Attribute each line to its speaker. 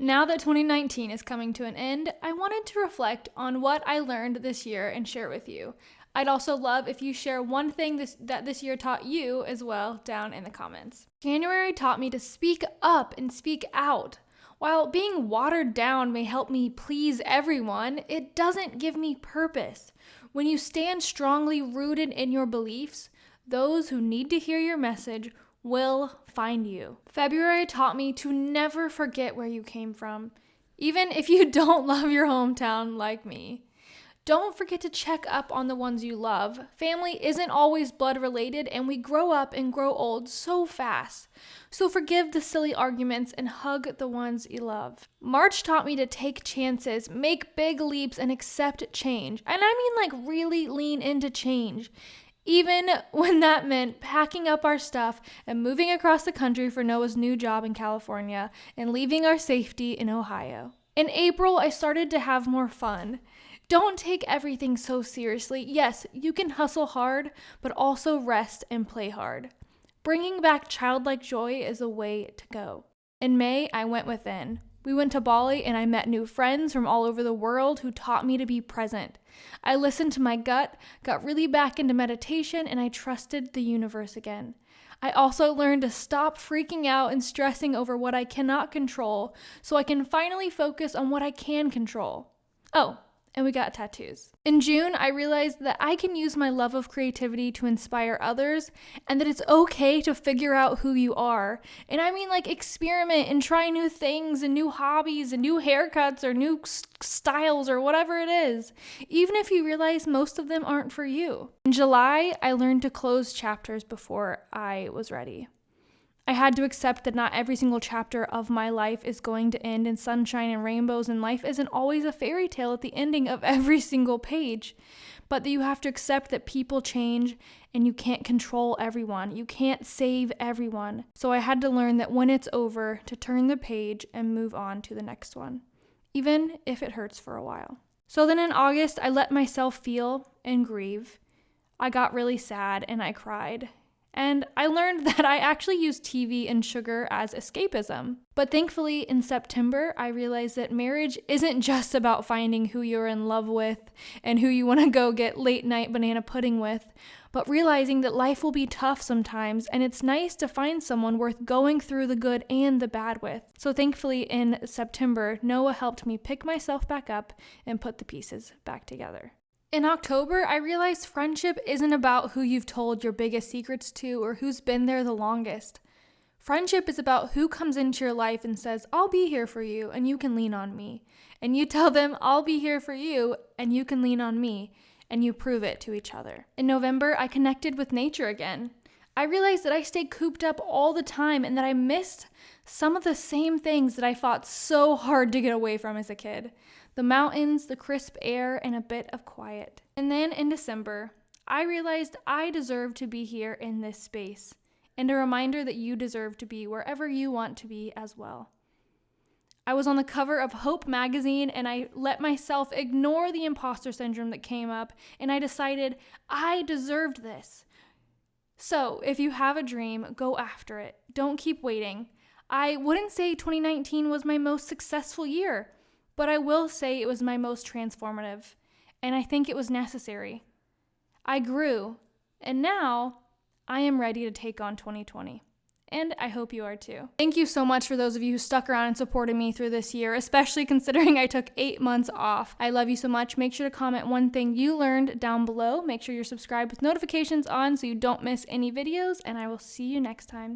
Speaker 1: Now that 2019 is coming to an end, I wanted to reflect on what I learned this year and share with you. I'd also love if you share one thing that this year taught you as well down in the comments. January taught me to speak up and speak out. While being watered down may help me please everyone, it doesn't give me purpose. When you stand strongly rooted in your beliefs, those who need to hear your message will find you. February taught me to never forget where you came from, even if you don't love your hometown like me. Don't forget to check up on the ones you love. Family isn't always blood related, and we grow up and grow old so fast. So forgive the silly arguments and hug the ones you love. March taught me to take chances, make big leaps, and accept change. And I mean like really lean into change. Even when that meant packing up our stuff and moving across the country for Noah's new job in California and leaving our safety in Ohio. In April, I started to have more fun. Don't take everything so seriously. Yes, you can hustle hard, but also rest and play hard. Bringing back childlike joy is a way to go. In May, I went within. We went to Bali and I met new friends from all over the world who taught me to be present. I listened to my gut, got really back into meditation, and I trusted the universe again. I also learned to stop freaking out and stressing over what I cannot control so I can finally focus on what I can control. Oh, and we got tattoos. In June, I realized that I can use my love of creativity to inspire others and that it's okay to figure out who you are. And I mean like experiment and try new things and new hobbies and new haircuts or new styles or whatever it is, even if you realize most of them aren't for you. In July, I learned to close chapters before I was ready. I had to accept that not every single chapter of my life is going to end in sunshine and rainbows, and life isn't always a fairy tale at the ending of every single page, but that you have to accept that people change and you can't control everyone. You can't save everyone. So I had to learn that when it's over, to turn the page and move on to the next one, even if it hurts for a while. So then in August, I let myself feel and grieve. I got really sad and I cried. And I learned that I actually use TV and sugar as escapism. But thankfully, in September, I realized that marriage isn't just about finding who you're in love with and who you want to go get late night banana pudding with, but realizing that life will be tough sometimes, and it's nice to find someone worth going through the good and the bad with. So thankfully, in September, Noah helped me pick myself back up and put the pieces back together. In October, I realized friendship isn't about who you've told your biggest secrets to or who's been there the longest. Friendship is about who comes into your life and says, I'll be here for you and you can lean on me. And you tell them, I'll be here for you and you can lean on me. And you prove it to each other. In November, I connected with nature again. I realized that I stayed cooped up all the time and that I missed some of the same things that I fought so hard to get away from as a kid. The mountains, the crisp air, and a bit of quiet. And then in December, I realized I deserve to be here in this space, and a reminder that you deserve to be wherever you want to be as well. I was on the cover of Hope magazine, and I let myself ignore the imposter syndrome that came up, and I decided I deserved this. So if you have a dream, go after it. Don't keep waiting. I wouldn't say 2019 was my most successful year, but I will say it was my most transformative, and I think it was necessary. I grew, and now I am ready to take on 2020, and I hope you are too. Thank you so much for those of you who stuck around and supported me through this year, especially considering I took 8 months off. I love you so much. Make sure to comment one thing you learned down below. Make sure you're subscribed with notifications on so you don't miss any videos, and I will see you next time.